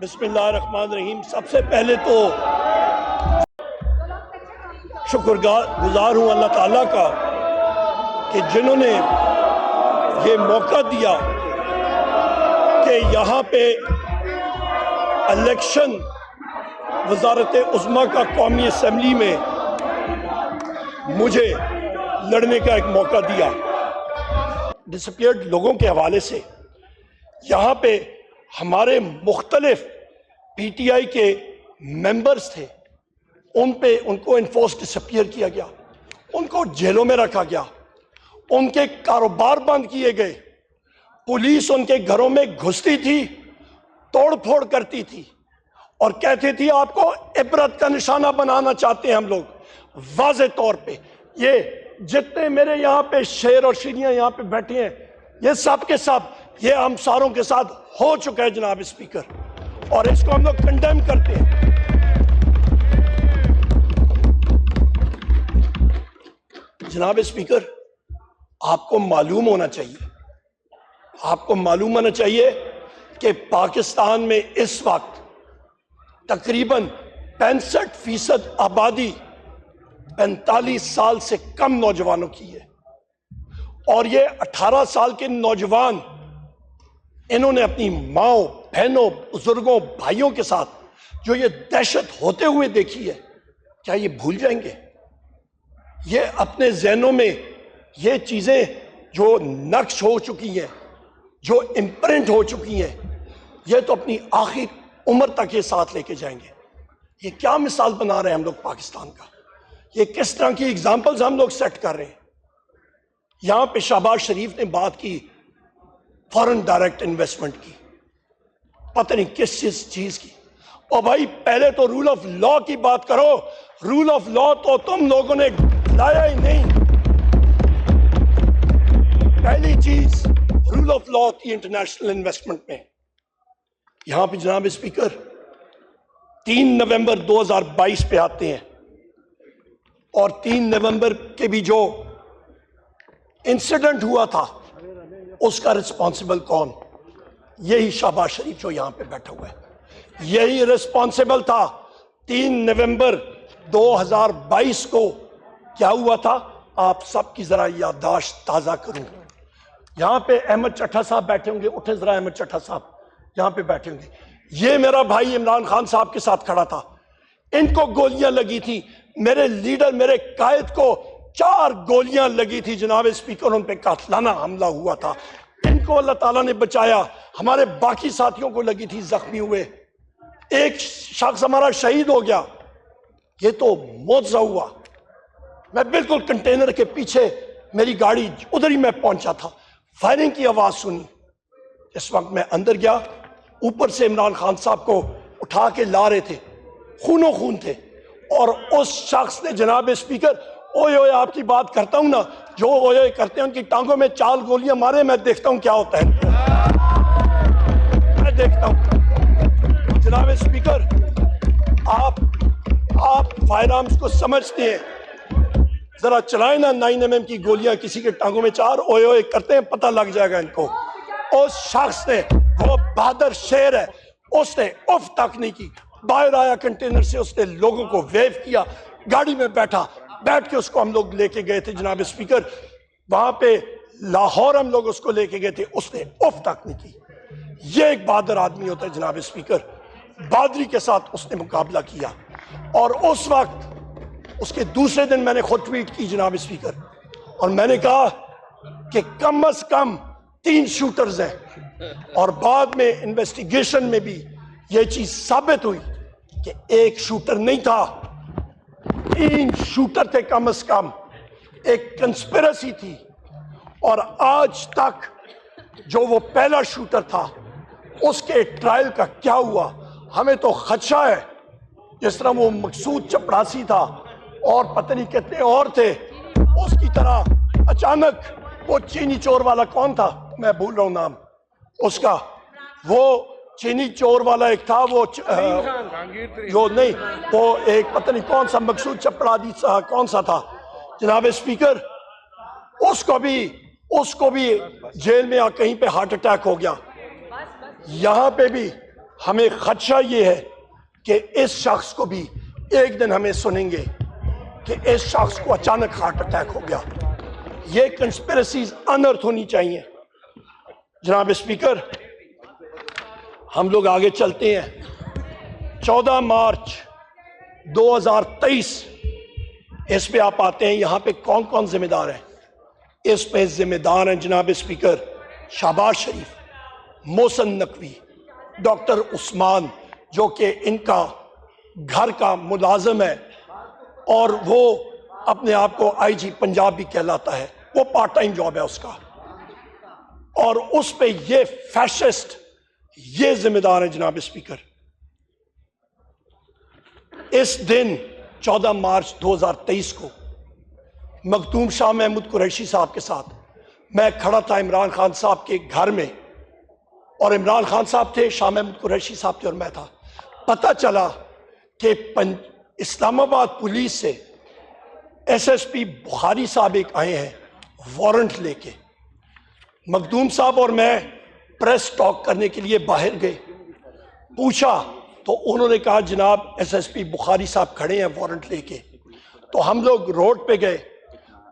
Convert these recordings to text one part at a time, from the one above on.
بسم اللہ الرحمن الرحیم۔ سب سے پہلے تو شکر گزار ہوں اللہ تعالیٰ کا کہ جنہوں نے یہ موقع دیا کہ یہاں پہ الیکشن وزارت عظمیٰ کا قومی اسمبلی میں مجھے لڑنے کا ایک موقع دیا۔ ڈسپیئرڈ لوگوں کے حوالے سے یہاں پہ ہمارے مختلف پی ٹی آئی کے ممبرز تھے، ان کو انفورس ڈسپیئر کیا گیا، ان کو جیلوں میں رکھا گیا، ان کے کاروبار بند کیے گئے، پولیس ان کے گھروں میں گھستی تھی، توڑ پھوڑ کرتی تھی اور کہتی تھی آپ کو عبرت کا نشانہ بنانا چاہتے ہیں ہم لوگ۔ واضح طور پہ یہ جتنے میرے یہاں پہ شیر اور شیریاں یہاں پہ بیٹھے ہیں، یہ سب کے سب یہ ہم ساروں کے ساتھ ہو چکا ہے جناب اسپیکر، اور اس کو ہم لوگ کنڈیم کرتے ہیں۔ جناب اسپیکر، آپ کو معلوم ہونا چاہیے کہ پاکستان میں اس وقت تقریباً 65% آبادی 45 سال سے کم نوجوانوں کی ہے، اور یہ 18 سال کے نوجوان انہوں نے اپنی ماؤں، بہنوں، بزرگوں، بھائیوں کے ساتھ جو یہ دہشت ہوتے ہوئے دیکھی ہے، کیا یہ بھول جائیں گے؟ یہ اپنے ذہنوں میں یہ چیزیں جو نقش ہو چکی ہیں، جو امپرنٹ ہو چکی ہیں، یہ تو اپنی آخر عمر تک یہ ساتھ لے کے جائیں گے۔ یہ کیا مثال بنا رہے ہیں ہم لوگ پاکستان کا؟ یہ کس طرح کی اگزامپلز ہم لوگ سیٹ کر رہے ہیں؟ یہاں پہ شہباز شریف نے بات کی فورن ڈائریکٹ انویسٹمنٹ کی، پتہ نہیں کس چیز کی۔ اور بھائی پہلے تو رول آف لا کی بات کرو۔ رول آف لا تو تم لوگوں نے لایا ہی نہیں۔ پہلی چیز رول آف لا ہوتی ہے انٹرنیشنل انویسٹمنٹ میں۔ یہاں پہ جناب اسپیکر 3 نومبر 2022 پہ آتے ہیں، اور 3 نومبر کے بھی جو انسیڈنٹ ہوا تھا اس کا رسپانسبل کون؟ یہی شہباز شریف جو یہاں پہ بیٹھا ہوا ہے، یہی رسپانسبل تھا۔ 3 نومبر 2022 کو کیا ہوا تھا؟ آپ سب کی ذرا یادداشت تازہ کروں۔ یہاں پہ احمد چٹھا صاحب بیٹھے ہوں گے، اٹھے ذرا احمد چٹھا صاحب یہاں پہ بیٹھے ہوں گے۔ یہ میرا بھائی عمران خان صاحب کے ساتھ کھڑا تھا، ان کو گولیاں لگی تھی، میرے لیڈر، میرے قائد کو 4 گولیاں لگی تھی جناب اسپیکر، ان پہ قاتلانہ حملہ ہوا تھا، ان کو اللہ تعالیٰ نے بچایا۔ ہمارے باقی ساتھیوں کو لگی تھی، زخمی ہوئے، ایک شخص ہمارا شہید ہو گیا۔ یہ تو معجزہ ہوا۔ میں بالکل کنٹینر کے پیچھے میری گاڑی ادھر ہی میں پہنچا تھا، فائرنگ کی آواز سنی۔ اس وقت میں اندر گیا، اوپر سے عمران خان صاحب کو اٹھا کے لا رہے تھے، خونوں خون تھے، اور اس شخص نے جناب اسپیکر اوئے اوئے آپ کی بات کرتا ہوں نا، جو اوئے اوئے کرتے ہیں ان کی ٹانگوں میں 4 گولیاں مارے، میں دیکھتا ہوں کیا ہوتا ہے، میں دیکھتا ہوں۔ جناب اسپیکر، آپ فائر آرمز کو سمجھتے ہیں، ذرا چلائیں نا 9 mm کی گولیاں کسی کے ٹانگوں میں 4 اوئے اوئے کرتے ہیں، پتہ لگ جائے گا ان کو۔ اس شخص نے، وہ بہادر شیر ہے، اس نے اف تک نہیں کی، باہر آیا کنٹینر سے، اس نے لوگوں کو ویو کیا، گاڑی میں بیٹھ کے اس کو ہم لوگ لے کے گئے تھے جناب اسپیکر، وہاں پہ لاہور ہم لوگ اس کو لے کے گئے تھے، اس نے اف تک نہیں کی۔ یہ ایک بہادر آدمی ہوتا ہے جناب اسپیکر، بہادری کے ساتھ اس نے مقابلہ کیا۔ اور اس وقت، اس کے دوسرے دن میں نے خود ٹویٹ کی جناب اسپیکر، اور میں نے کہا کہ کم از کم 3 شوٹرز ہیں، اور بعد میں انویسٹیگیشن میں بھی یہ چیز ثابت ہوئی کہ 1 شوٹر نہیں تھا، 3 شوٹر تھے کم از کم، ایک کنسپیرسی تھی۔ اور آج تک جو وہ پہلا شوٹر تھا اس کے ٹرائل کا کیا ہوا، ہمیں تو خدشہ ہے۔ جس طرح وہ مقصود چپڑاسی تھا اور پتہ نہیں کتنے اور تھے، اس کی طرح اچانک وہ چینی چور والا کون تھا، میں بھول رہا ہوں نام اس کا، وہ چینی چور والا ایک تھا، وہ جو نہیں، وہ ایک پتہ نہیں کون سا مقصود چپڑاسی کون سا تھا جناب اسپیکر، اس کو بھی جیل میں کہیں پہ ہارٹ اٹیک ہو گیا۔ یہاں پہ بھی ہمیں خدشہ یہ ہے کہ اس شخص کو بھی ایک دن ہمیں سنیں گے کہ اس شخص کو اچانک ہارٹ اٹیک ہو گیا. یہ کنسپیرسیز انرتھ ہونی چاہیے. جناب اسپیکر، ہم لوگ آگے چلتے ہیں. 14 مارچ 2023 اس پہ آپ آتے ہیں. یہاں پہ کون کون ذمہ دار ہیں؟ اس پہ ذمہ دار ہیں جناب اسپیکر شہباز شریف، محسن نقوی، ڈاکٹر عثمان جو کہ ان کا گھر کا ملازم ہے اور وہ اپنے آپ کو آئی جی پنجاب بھی کہلاتا ہے. وہ پارٹ ٹائم جاب ہے اس کا، اور اس پہ یہ فیشسٹ یہ ذمہ دار ہیں جناب اسپیکر. اس دن 14 مارچ 2023 کو مخدوم شاہ محمود قریشی صاحب کے ساتھ میں کھڑا تھا عمران خان صاحب کے گھر میں، اور عمران خان صاحب تھے، شاہ محمود قریشی صاحب تھے اور میں تھا. پتہ چلا کہ اسلام آباد پولیس سے ایس ایس پی بخاری صاحب ایک آئے ہیں وارنٹ لے کے. مخدوم صاحب اور میں پریس ٹاک کرنے کے لیے باہر گئے. پوچھا تو انہوں نے کہا جناب ایس ایس پی بخاری صاحب کھڑے ہیں وارنٹ لے کے. تو ہم لوگ روڈ پہ گئے.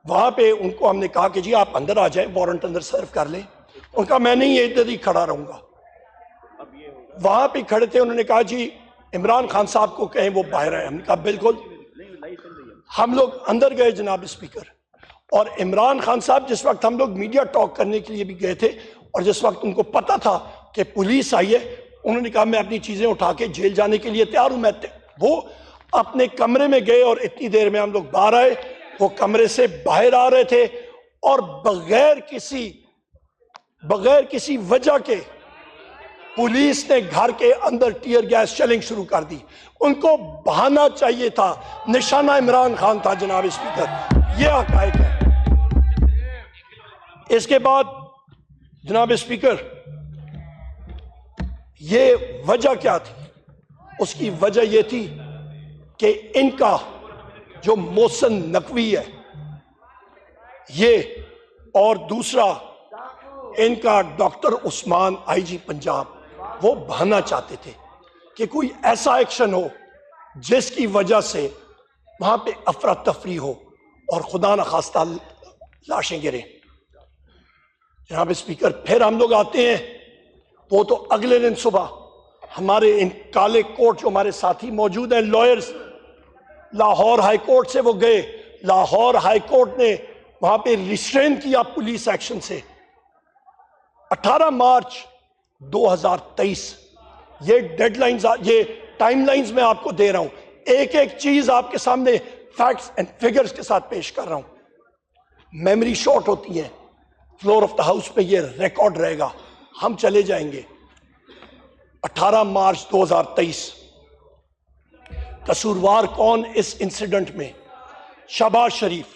وہاں پہ ان کو ہم نے کہا کہ جی آپ اندر آ جائیں، وارنٹ اندر سرو کر لیں. ان کا میں نہیں ادھر ہی کھڑا رہوں گا. وہاں پہ کھڑے تھے. انہوں نے کہا جی عمران خان صاحب کو کہیں وہ باہر آئے. ہم نے کہا بالکل. ہم لوگ اندر گئے جناب اسپیکر، اور عمران خان صاحب جس وقت ہم لوگ میڈیا ٹاک کرنے کے لیے بھی گئے تھے اور جس وقت ان کو پتا تھا کہ پولیس آئی ہے، انہوں نے کہا میں اپنی چیزیں اٹھا کے جیل جانے کے لیے تیار ہوں. وہ اپنے کمرے میں گئے اور اتنی دیر میں ہم لوگ باہر آئے. وہ کمرے سے باہر آ رہے تھے اور بغیر کسی وجہ کے پولیس نے گھر کے اندر ٹیئر گیس شیلنگ شروع کر دی. ان کو بہانا چاہیے تھا، نشانہ عمران خان تھا جناب اسپیکر. یہ حقائق ہے. اس کے بعد جناب اسپیکر یہ وجہ کیا تھی؟ اس کی وجہ یہ تھی کہ ان کا جو محسن نقوی ہے یہ، اور دوسرا ان کا ڈاکٹر عثمان آئی جی پنجاب، وہ بہانا چاہتے تھے کہ کوئی ایسا ایکشن ہو جس کی وجہ سے وہاں پہ افراتفری ہو اور خدا نخواستہ لاشیں گریں. جناب اسپیکر پھر ہم لوگ آتے ہیں. وہ تو اگلے دن صبح ہمارے ان کالے کوٹ جو ہمارے ساتھی موجود ہیں لائرز، لاہور ہائی کورٹ سے وہ گئے. لاہور ہائی کورٹ نے وہاں پہ ریسٹرین کیا پولیس ایکشن سے. 18 مارچ 2023 یہ ڈیڈ لائنز، یہ ٹائم لائنز میں آپ کو دے رہا ہوں. ایک ایک چیز آپ کے سامنے فیکٹس اینڈ فگرز کے ساتھ پیش کر رہا ہوں. میموری شارٹ ہوتی ہے، فلور آف دا ہاؤس پہ یہ ریکارڈ رہے گا. ہم چلے جائیں گے. 18 مارچ 2023 قصوروار کون اس انسیڈنٹ میں؟ شہباز شریف،